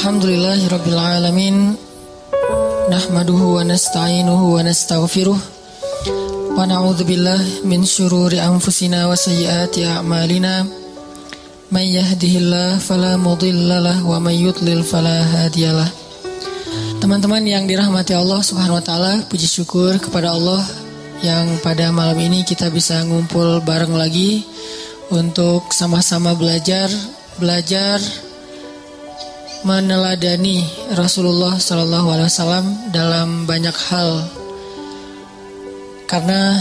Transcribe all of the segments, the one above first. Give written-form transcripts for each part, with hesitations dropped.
Alhamdulillahirabbil alamin. Nahmaduhu wa nasta'inuhu wa nastaghfiruh. Wa na'udzubillahi min syururi anfusina wa sayyiati a'malina. May yahdihillahu fala mudhillalah wa may yudlil fala hadiyalah. Teman-teman yang dirahmati Allah Subhanahu wa taala, puji syukur kepada Allah yang pada malam ini kita bisa ngumpul bareng lagi untuk sama-sama belajar meneladani Rasulullah SAW dalam banyak hal. Karena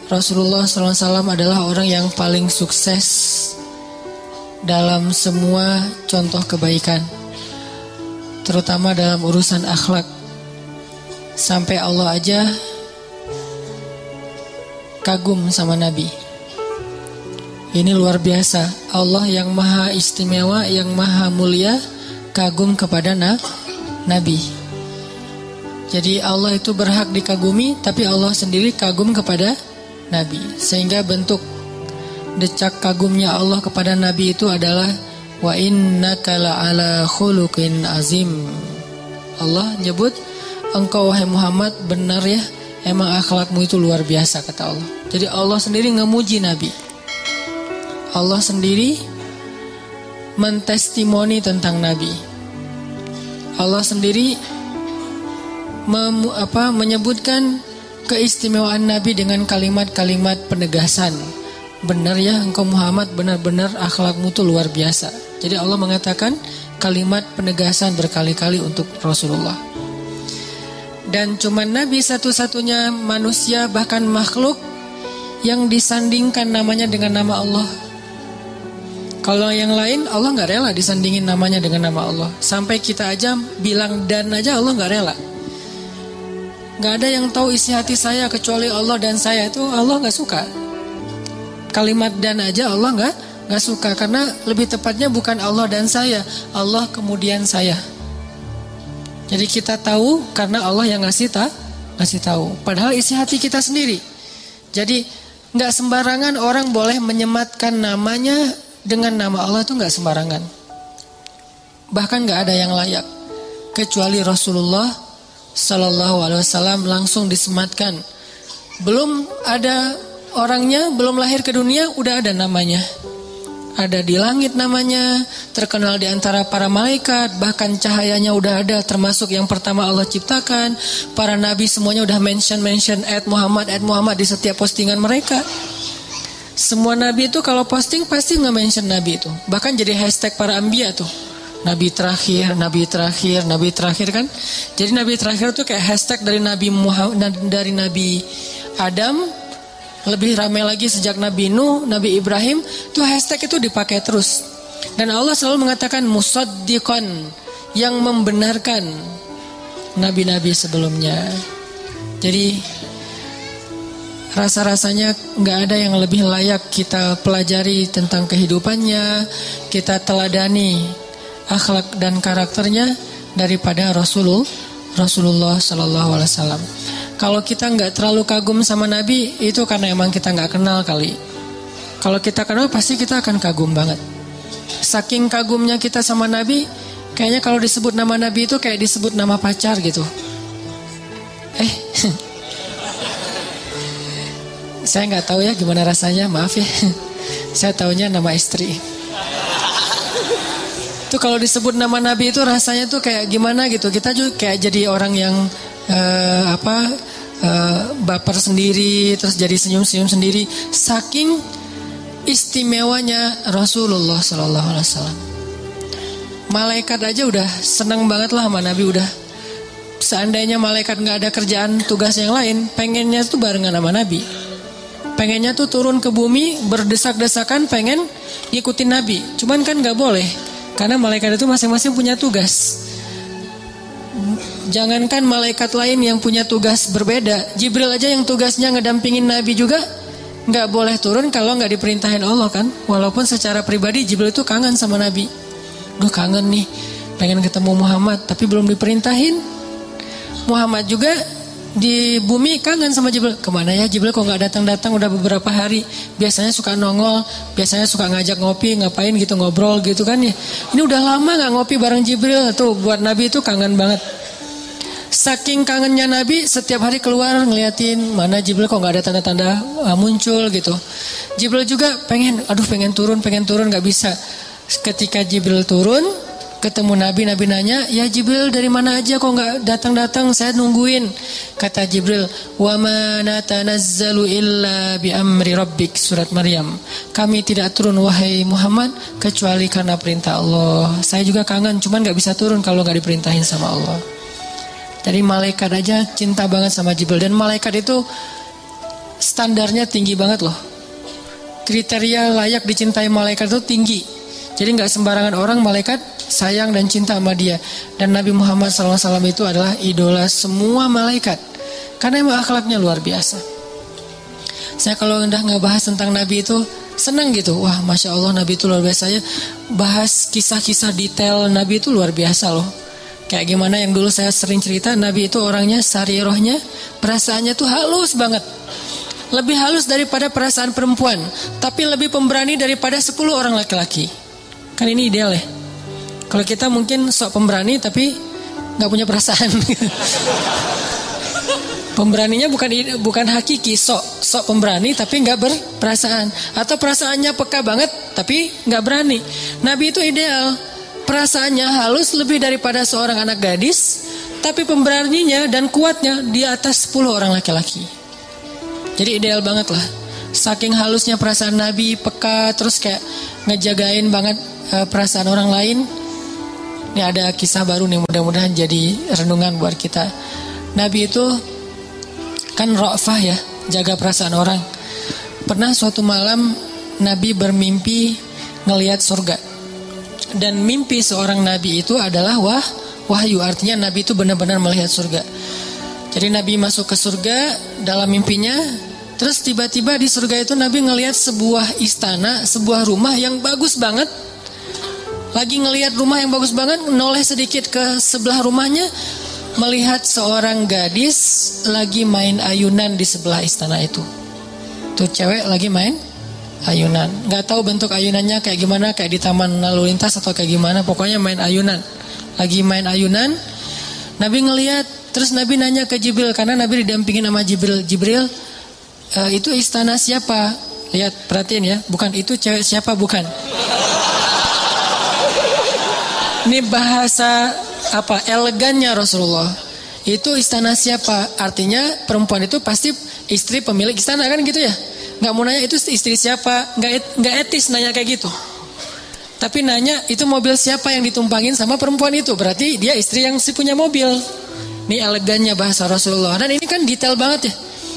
Rasulullah SAW adalah orang yang paling sukses dalam semua contoh kebaikan, terutama dalam urusan akhlak. Sampai Allah aja kagum sama Nabi. Ini luar biasa. Allah yang maha istimewa, yang maha mulia, kagum kepada Nabi. Jadi Allah itu berhak dikagumi, tapi Allah sendiri kagum kepada Nabi. Sehingga bentuk decak kagumnya Allah kepada Nabi itu adalah wa innaka la'ala khuluqin azim. Allah nyebut, engkau wahai Muhammad benar ya, emang akhlakmu itu luar biasa, kata Allah. Jadi Allah sendiri ngemuji Nabi. Allah sendiri mentestimoni tentang Nabi. Allah sendiri menyebutkan keistimewaan Nabi dengan kalimat-kalimat penegasan. Benar ya engkau Muhammad, benar-benar akhlakmu itu luar biasa. Jadi Allah mengatakan kalimat penegasan berkali-kali untuk Rasulullah. Dan cuma Nabi satu-satunya manusia bahkan makhluk yang disandingkan namanya dengan nama Allah. Kalau yang lain Allah gak rela disandingin namanya dengan nama Allah. Sampai kita aja bilang dan aja Allah gak rela. Gak ada yang tahu isi hati saya kecuali Allah dan saya, itu Allah gak suka. Kalimat dan aja Allah gak suka. Karena lebih tepatnya bukan Allah dan saya, Allah kemudian saya. Jadi kita tahu karena Allah yang ngasih tahu. Padahal isi hati kita sendiri. Jadi gak sembarangan orang boleh menyematkan namanya dengan nama Allah, itu gak sembarangan. Bahkan gak ada yang layak kecuali Rasulullah Sallallahu Alaihi Wasallam langsung disematkan. Belum ada orangnya, belum lahir ke dunia udah ada namanya. Ada di langit namanya, terkenal di antara para malaikat, bahkan cahayanya udah ada, termasuk yang pertama Allah ciptakan. Para nabi semuanya udah mention @Muhammad di setiap postingan mereka. Semua nabi itu kalau posting pasti nge-mention nabi itu. Bahkan jadi hashtag para anbiya tuh. Nabi terakhir kan. Jadi nabi terakhir tuh kayak hashtag dari Nabi Muhammad, dari Nabi Adam. Lebih ramai lagi sejak Nabi Nuh, Nabi Ibrahim, tuh hashtag itu dipakai terus. Dan Allah selalu mengatakan musaddiqan, yang membenarkan nabi-nabi sebelumnya. Jadi rasa-rasanya gak ada yang lebih layak kita pelajari tentang kehidupannya, kita teladani akhlak dan karakternya daripada Rasulullah Sallallahu Alaihi Wasallam. Kalau kita gak terlalu kagum sama Nabi, itu karena emang kita gak kenal kali. Kalau kita kenal pasti kita akan kagum banget. Saking kagumnya kita sama Nabi, kayaknya kalau disebut nama Nabi itu kayak disebut nama pacar gitu. Saya nggak tahu ya gimana rasanya, maaf ya. Saya taunya nama istri. Itu kalau disebut nama Nabi itu rasanya tuh kayak gimana gitu. Kita juga kayak jadi orang yang baper sendiri, terus jadi senyum-senyum sendiri. Saking istimewanya Rasulullah Sallallahu Alaihi Wasallam. Malaikat aja udah senang banget lah sama Nabi udah. Seandainya malaikat nggak ada kerjaan tugas yang lain, pengennya tuh barengan sama Nabi. Pengennya tuh turun ke bumi berdesak-desakan pengen ngikutin Nabi. Cuman kan gak boleh, karena malaikat itu masing-masing punya tugas. Jangankan malaikat lain yang punya tugas berbeda, Jibril aja yang tugasnya ngedampingin Nabi juga gak boleh turun kalau gak diperintahin Allah kan. Walaupun secara pribadi Jibril itu kangen sama Nabi. Duh kangen nih, pengen ketemu Muhammad, tapi belum diperintahin. Muhammad juga di bumi kangen sama Jibril. Kemana ya Jibril kok nggak datang-datang udah beberapa hari. Biasanya suka nongol, biasanya suka ngajak ngopi, ngapain gitu, ngobrol gitu kan ya. Ini udah lama nggak ngopi bareng Jibril. Tuh buat Nabi itu kangen banget. Saking kangennya Nabi, setiap hari keluar ngeliatin mana Jibril kok nggak ada tanda-tanda muncul gitu. Jibril juga pengen turun nggak bisa. Ketika Jibril turun, ketemu Nabi nanya, ya Jibril dari mana aja kok nggak datang-datang, saya nungguin. Kata Jibril, wa ma natanazzalu illa bi amri rabbik, surat Maryam. Kami tidak turun wahai Muhammad kecuali karena perintah Allah. Saya juga kangen, cuman nggak bisa turun kalau nggak diperintahin sama Allah. Jadi malaikat aja cinta banget sama Jibril, dan malaikat itu standarnya tinggi banget loh. Kriteria layak dicintai malaikat itu tinggi. Jadi nggak sembarangan orang malaikat sayang dan cinta sama dia. Dan Nabi Muhammad SAW itu adalah idola semua malaikat, karena emang akhlaknya luar biasa. Saya kalau udah ngebahas tentang Nabi itu senang gitu. Wah, Masya Allah Nabi itu luar biasa ya. Bahas kisah-kisah detail Nabi itu luar biasa loh. Kayak gimana yang dulu saya sering cerita, Nabi itu orangnya sarirohnya, perasaannya tuh halus banget. Lebih halus daripada perasaan perempuan, tapi lebih pemberani daripada 10 orang laki-laki. Kan ini ideal ya. Kalau kita mungkin sok pemberani tapi nggak punya perasaan. Pemberaninya bukan hakiki, sok pemberani tapi nggak berperasaan, atau perasaannya peka banget tapi nggak berani. Nabi itu ideal, perasaannya halus lebih daripada seorang anak gadis, tapi pemberaninya dan kuatnya di atas 10 orang laki-laki. Jadi ideal banget lah. Saking halusnya perasaan Nabi, peka, terus kayak ngejagain banget perasaan orang lain. Ini ada kisah baru nih, mudah-mudahan jadi renungan buat kita. Nabi itu kan ra'fah ya, jaga perasaan orang. Pernah suatu malam Nabi bermimpi ngelihat surga. Dan mimpi seorang Nabi itu adalah wahyu, artinya Nabi itu benar-benar melihat surga. Jadi Nabi masuk ke surga dalam mimpinya. Terus tiba-tiba di surga itu Nabi ngelihat sebuah istana, sebuah rumah yang bagus banget. Lagi ngelihat rumah yang bagus banget, noleh sedikit ke sebelah rumahnya, melihat seorang gadis lagi main ayunan di sebelah istana itu. Tuh cewek lagi main ayunan. Gak tahu bentuk ayunannya kayak gimana, kayak di taman lalu lintas atau kayak gimana. Pokoknya main ayunan. Lagi main ayunan. Nabi ngelihat, terus Nabi nanya ke Jibril, karena Nabi didampingin sama Jibril. Jibril, itu istana siapa? Lihat, perhatiin ya. Bukan itu cewek siapa, bukan. Ini bahasa elegannya Rasulullah. Itu istana siapa? Artinya perempuan itu pasti istri pemilik istana kan gitu ya. Gak mau nanya itu istri siapa. Gak etis nanya kayak gitu. Tapi nanya itu mobil siapa yang ditumpangin sama perempuan itu. Berarti dia istri yang punya mobil. Ini elegannya bahasa Rasulullah. Dan ini kan detail banget ya.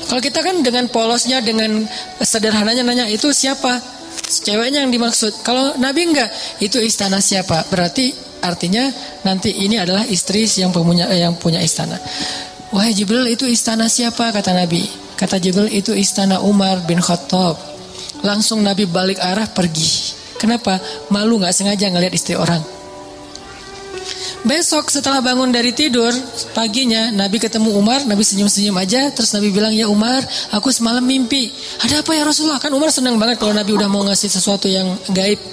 Kalau kita kan dengan polosnya, dengan sederhananya nanya itu siapa, ceweknya yang dimaksud. Kalau Nabi enggak, itu istana siapa. Berarti artinya nanti ini adalah istri yang punya istana. Wahai Jibril, itu istana siapa? Kata Nabi. Kata Jibril, itu istana Umar bin Khattab. Langsung Nabi balik arah pergi. Kenapa? Malu gak sengaja ngelihat istri orang. Besok setelah bangun dari tidur, paginya Nabi ketemu Umar. Nabi senyum-senyum aja. Terus Nabi bilang, ya Umar, aku semalam mimpi. Ada apa ya Rasulullah? Kan Umar senang banget kalau Nabi udah mau ngasih sesuatu yang gaib.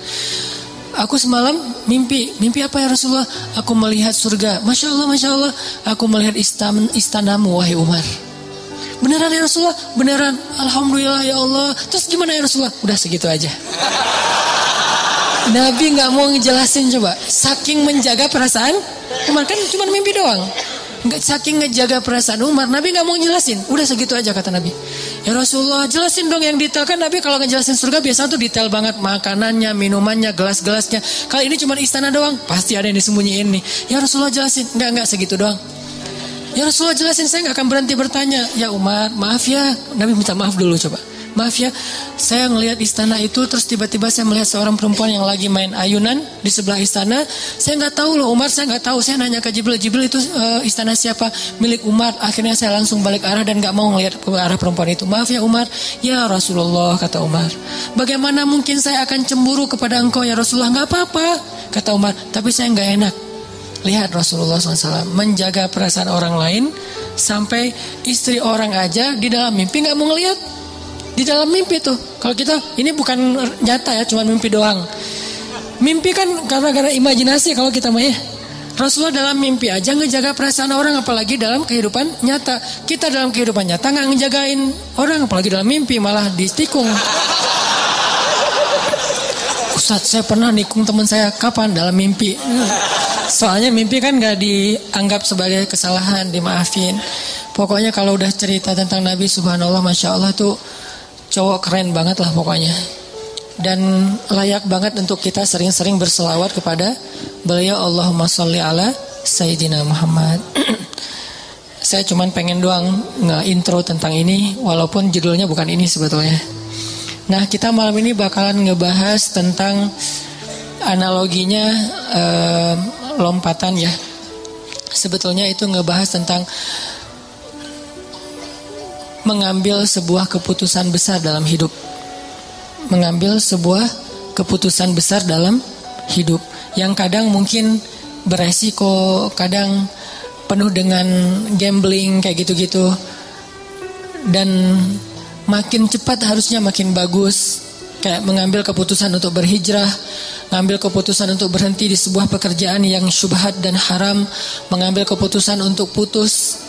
Aku semalam mimpi apa ya Rasulullah? Aku melihat surga. Masya Allah, aku melihat istanamu wahai Umar. Beneran ya Rasulullah? Beneran. Alhamdulillah ya Allah. Terus gimana ya Rasulullah? Udah segitu aja. Nabi gak mau ngejelasin coba. Saking menjaga perasaan Umar, kan cuma mimpi doang. Saking ngejaga perasaan Umar, Nabi gak mau ngejelasin. Udah segitu aja kata Nabi. Ya Rasulullah, jelasin dong yang detail. Kan Nabi kalau ngejelasin surga biasanya tuh detail banget. Makanannya, minumannya, gelas-gelasnya. Kalau ini cuma istana doang, pasti ada yang disembunyiin nih. Ya Rasulullah jelasin. Enggak segitu doang. Ya Rasulullah jelasin, saya gak akan berhenti bertanya. Ya Umar, maaf ya. Nabi minta maaf dulu coba. Maaf ya, saya ngelihat istana itu, terus tiba-tiba saya melihat seorang perempuan yang lagi main ayunan di sebelah istana. Saya nggak tahu loh Umar, saya nggak tahu. Saya nanya ke Jibril itu istana siapa? Milik Umar. Akhirnya saya langsung balik arah dan nggak mau ngelihat ke arah perempuan itu. Maaf ya Umar. Ya Rasulullah, kata Umar. Bagaimana mungkin saya akan cemburu kepada engkau ya Rasulullah? Nggak apa-apa, kata Umar. Tapi saya nggak enak. Lihat Rasulullah SAW menjaga perasaan orang lain Sampai istri orang aja di dalam mimpi nggak mau ngelihat. Di dalam mimpi tuh. Kalau kita, ini bukan nyata ya, cuma mimpi doang. Mimpi kan gara-gara imajinasi kalau kita mah ya. Rasulullah dalam mimpi aja ngejaga perasaan orang, apalagi dalam kehidupan nyata. Kita dalam kehidupan nyata nggak ngejagain orang, apalagi dalam mimpi malah ditikung. Ustadz, saya pernah nikung teman saya. Kapan? Dalam mimpi. Soalnya mimpi kan nggak dianggap sebagai kesalahan, dimaafin. Pokoknya kalau udah cerita tentang Nabi, subhanallah, masya Allah tuh cowok keren banget lah pokoknya. Dan layak banget untuk kita sering-sering berselawat kepada beliau. Allahumma sholli ala Sayyidina Muhammad. Saya cuman pengen doang nge-intro tentang ini, walaupun judulnya bukan ini sebetulnya. Nah, kita malam ini bakalan ngebahas tentang analoginya lompatan ya. Sebetulnya itu ngebahas tentang mengambil sebuah keputusan besar dalam hidup. Mengambil sebuah keputusan besar dalam hidup yang kadang mungkin beresiko, kadang penuh dengan gambling kayak gitu-gitu. Dan makin cepat harusnya makin bagus. Kayak mengambil keputusan untuk berhijrah, mengambil keputusan untuk berhenti di sebuah pekerjaan yang syubhat dan haram, mengambil keputusan untuk putus.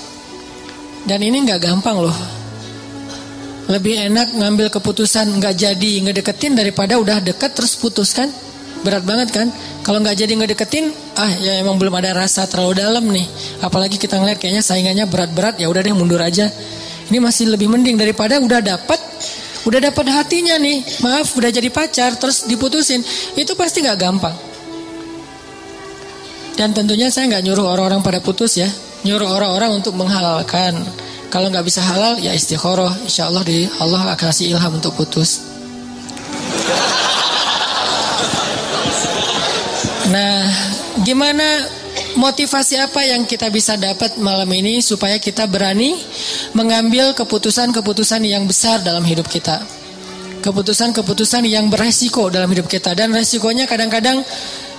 Dan ini gak gampang loh. Lebih enak ngambil keputusan gak jadi ngedeketin daripada udah deket terus putus kan. Berat banget kan. Kalau gak jadi ngedeketin, ya emang belum ada rasa terlalu dalam nih. Apalagi kita ngeliat kayaknya saingannya berat-berat, ya udah deh mundur aja. Ini masih lebih mending daripada udah dapat hatinya nih, maaf udah jadi pacar terus diputusin. Itu pasti gak gampang. Dan tentunya saya gak nyuruh orang-orang pada putus ya, nyuruh orang-orang untuk menghalalkan. Kalau gak bisa halal ya istikharah, insya Allah Allah akan kasih ilham untuk putus. Nah, gimana, motivasi apa yang kita bisa dapat malam ini supaya kita berani mengambil keputusan-keputusan yang besar dalam hidup kita. Keputusan-keputusan yang beresiko dalam hidup kita. Dan resikonya kadang-kadang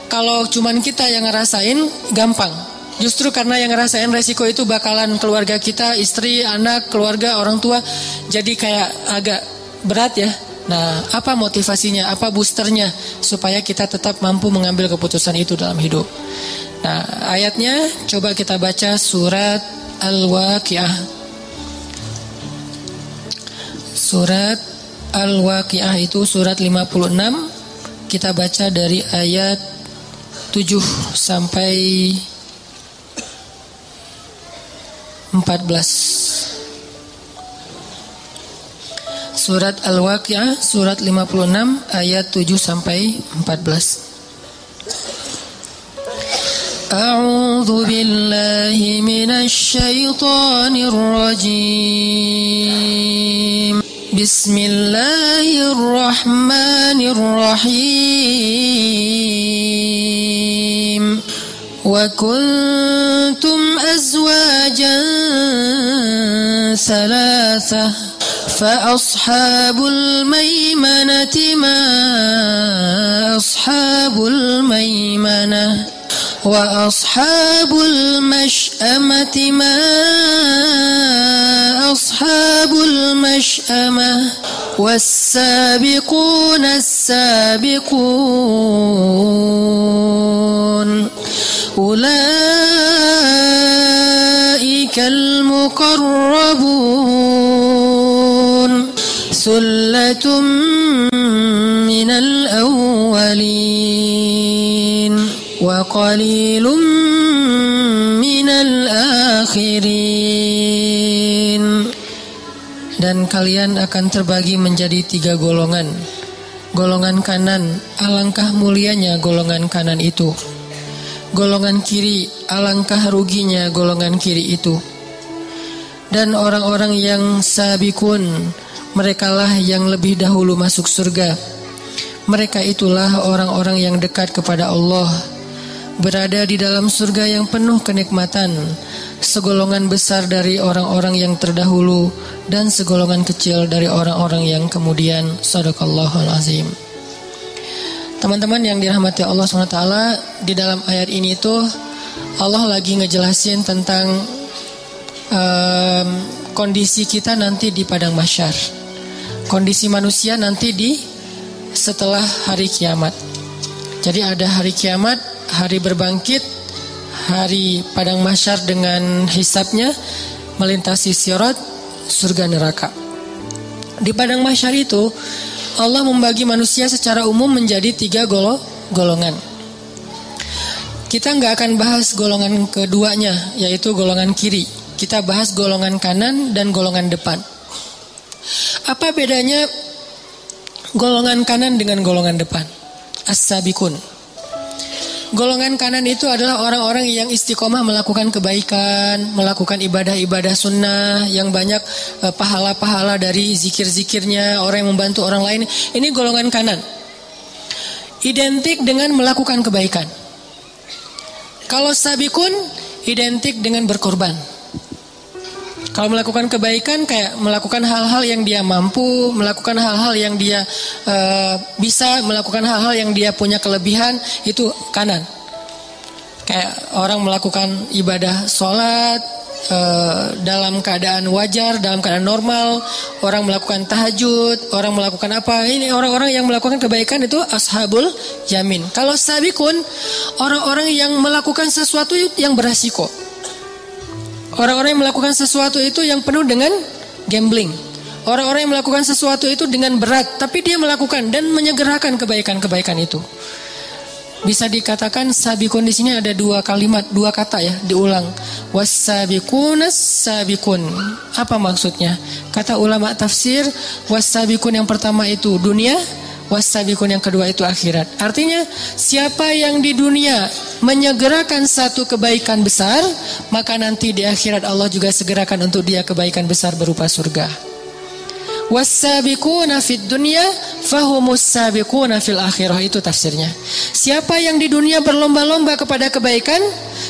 kalau cuman kita yang ngerasain gampang. Justru karena yang ngerasain resiko itu bakalan keluarga kita, istri, anak, keluarga, orang tua. Jadi kayak agak berat ya. Nah, apa motivasinya, apa boosternya supaya kita tetap mampu mengambil keputusan itu dalam hidup. Nah, ayatnya coba kita baca surat Al-Waqiah. Surat Al-Waqiah itu surat 56. Kita baca dari ayat 7 sampai 14. Surat Al-Waqiah surat 56 ayat 7 sampai 14. A'udzu billahi minasy syaithanir rajim. Bismillahirrahmanirrahim. Wa kuntum azwajan thalathah fa ashabul maimanati ma ashabul maimanah wa ashabul mash'amati ma ashabul mash'amah was-sabiquna as-sabiqun ulaikal muqarrabun sullatun minal awwalin wa qalilum minal akhirin. Dan kalian akan terbagi menjadi 3 golongan. Golongan kanan, alangkah mulianya golongan kanan itu. Golongan kiri, alangkah ruginya golongan kiri itu. Dan orang-orang yang sabikun, merekalah yang lebih dahulu masuk surga. Mereka itulah orang-orang yang dekat kepada Allah, berada di dalam surga yang penuh kenikmatan, segolongan besar dari orang-orang yang terdahulu dan segolongan kecil dari orang-orang yang kemudian. Shadaqallahul azim. Teman-teman yang dirahmati Allah SWT, di dalam ayat ini tuh Allah lagi ngejelasin tentang kondisi kita nanti di padang mahsyar. Kondisi manusia nanti setelah hari kiamat. Jadi ada hari kiamat, hari berbangkit, hari padang mahsyar dengan hisabnya, melintasi sirat, surga neraka. Di padang mahsyar itu Allah membagi manusia secara umum menjadi 3 golongan. Kita nggak akan bahas golongan keduanya, yaitu golongan kiri. Kita bahas golongan kanan dan golongan depan. Apa bedanya golongan kanan dengan golongan depan? As-sabiqun. Golongan kanan itu adalah orang-orang yang istiqomah melakukan kebaikan, melakukan ibadah-ibadah sunnah, yang banyak pahala-pahala dari zikir-zikirnya, orang yang membantu orang lain. Ini golongan kanan. Identik dengan melakukan kebaikan. Kalau sabiqun, identik dengan berkorban. Kalau melakukan kebaikan kayak melakukan hal-hal yang dia mampu, melakukan hal-hal yang dia bisa, melakukan hal-hal yang dia punya kelebihan, itu kanan. Kayak orang melakukan ibadah sholat dalam keadaan wajar, dalam keadaan normal, orang melakukan tahajud, orang melakukan apa, ini orang-orang yang melakukan kebaikan itu ashabul yamin. Kalau sabiqun, orang-orang yang melakukan sesuatu yang beresiko. Orang-orang yang melakukan sesuatu itu yang penuh dengan gambling. Orang-orang yang melakukan sesuatu itu dengan berat, tapi dia melakukan dan menyegerakan kebaikan-kebaikan itu. Bisa dikatakan sabiqun di sini ada 2 kalimat, 2 kata ya, diulang. Was-sabiqunas sabiqun. Apa maksudnya? Kata ulama tafsir, was-sabiqun yang pertama itu dunia, was-sabiqun yang kedua itu akhirat. Artinya siapa yang di dunia menyegerakan satu kebaikan besar, maka nanti di akhirat Allah juga segerakan untuk dia kebaikan besar berupa surga. Was-sabiquna fid dunya fahumus sabiquna fil akhirah, itu tafsirnya. Siapa yang di dunia berlomba-lomba kepada kebaikan,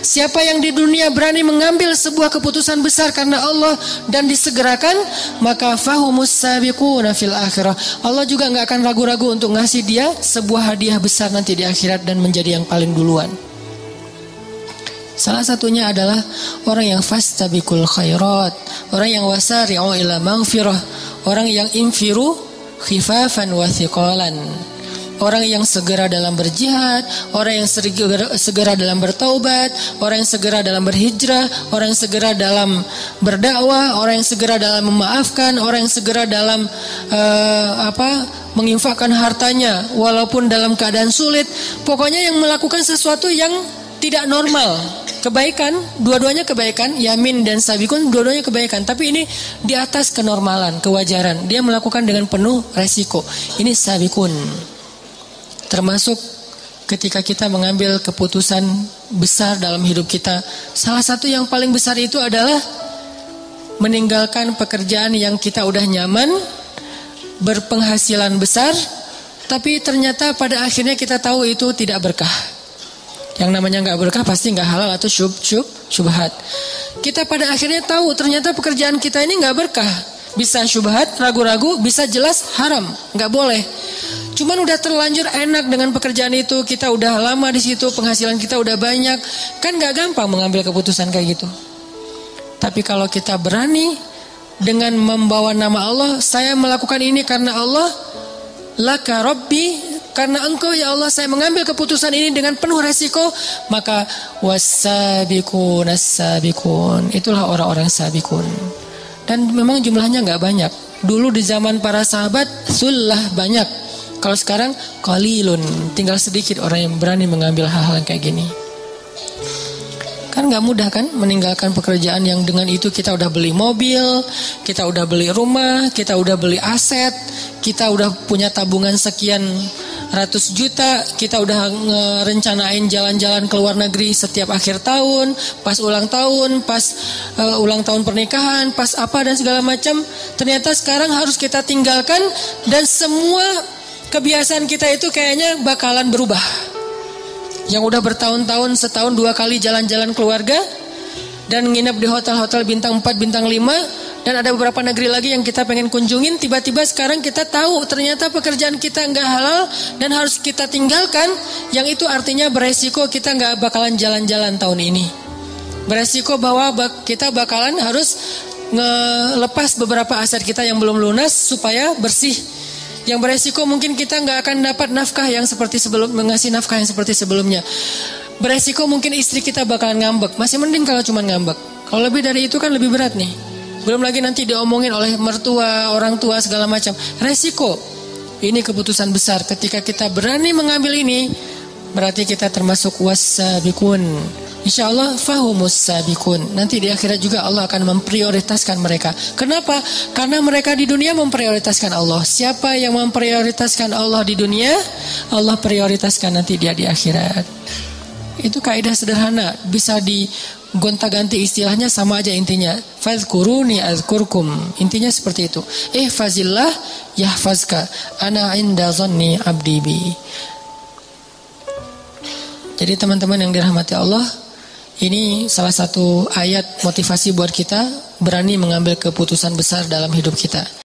siapa yang di dunia berani mengambil sebuah keputusan besar karena Allah dan disegerakan, maka fahumus sabiquna fil akhirah. Allah juga enggak akan ragu-ragu untuk ngasih dia sebuah hadiah besar nanti di akhirat dan menjadi yang paling duluan. Salah satunya adalah orang yang fastabiqul khairat, orang yang wasari'u ila maghfirah, orang yang infiru khifafan wa thiqalan, orang yang segera dalam berjihad, orang yang segera dalam bertaubat, orang yang segera dalam berhijrah, orang yang segera dalam berdakwah, orang yang segera dalam memaafkan, orang yang segera dalam menginfakkan hartanya walaupun dalam keadaan sulit. Pokoknya yang melakukan sesuatu yang tidak normal. Kebaikan, dua-duanya kebaikan, yamin dan sabiqun, dua-duanya kebaikan. Tapi ini di atas kenormalan, kewajaran. Dia melakukan dengan penuh resiko. Ini sabiqun. Termasuk ketika kita mengambil keputusan besar dalam hidup kita. Salah satu yang paling besar itu adalah meninggalkan pekerjaan yang kita udah nyaman, berpenghasilan besar, tapi ternyata pada akhirnya kita tahu itu tidak berkah. Yang namanya nggak berkah pasti nggak halal atau syubhat. Kita pada akhirnya tahu ternyata pekerjaan kita ini nggak berkah. Bisa syubhat, ragu-ragu, bisa jelas haram, nggak boleh. Cuman udah terlanjur enak dengan pekerjaan itu, kita udah lama di situ, penghasilan kita udah banyak, kan nggak gampang mengambil keputusan kayak gitu. Tapi kalau kita berani dengan membawa nama Allah, saya melakukan ini karena Allah, laka Rabbi, karena engkau ya Allah saya mengambil keputusan ini dengan penuh resiko, maka was-sabiqun as-sabiqun, itulah orang-orang sabiqun. Dan memang jumlahnya nggak banyak. Dulu di zaman para sahabat sullah banyak. Kalau sekarang qalilun, tinggal sedikit orang yang berani mengambil hal-hal kayak gini. Kan gak mudah kan meninggalkan pekerjaan yang dengan itu kita udah beli mobil, kita udah beli rumah, kita udah beli aset, kita udah punya tabungan sekian ratus juta, kita udah ngerencanain jalan-jalan ke luar negeri setiap akhir tahun, pas ulang tahun, pas ulang tahun pernikahan, pas apa dan segala macam. Ternyata sekarang harus kita tinggalkan dan semua kebiasaan kita itu kayaknya bakalan berubah. Yang udah bertahun-tahun, setahun 2 kali jalan-jalan keluarga dan nginep di hotel-hotel bintang 4, bintang 5, dan ada beberapa negeri lagi yang kita pengen kunjungin, tiba-tiba sekarang kita tahu ternyata pekerjaan kita nggak halal dan harus kita tinggalkan, yang itu artinya beresiko kita nggak bakalan jalan-jalan tahun ini. Beresiko bahwa kita bakalan harus ngelepas beberapa aset kita yang belum lunas supaya bersih. Yang beresiko mungkin kita nggak akan dapat nafkah yang seperti mengasih nafkah yang seperti sebelumnya. Beresiko mungkin istri kita bakalan ngambek. Masih mending kalau cuma ngambek. Kalau lebih dari itu kan lebih berat nih. Belum lagi nanti diomongin oleh mertua, orang tua segala macam. Resiko. Ini keputusan besar. Ketika kita berani mengambil ini, berarti kita termasuk was-sabiqun. InsyaAllah fahumus sabiqun. Nanti di akhirat juga Allah akan memprioritaskan mereka. Kenapa? Karena mereka di dunia memprioritaskan Allah. Siapa yang memprioritaskan Allah di dunia, Allah prioritaskan nanti dia di akhirat. Itu kaidah sederhana. Bisa digonta-ganti istilahnya, sama aja intinya. Fadhkuruni azkurkum. Intinya seperti itu. Ihfazillah yahfazka. Ana inda dhanni abdi bi. Jadi teman-teman yang dirahmati Allah, ini salah satu ayat motivasi buat kita berani mengambil keputusan besar dalam hidup kita.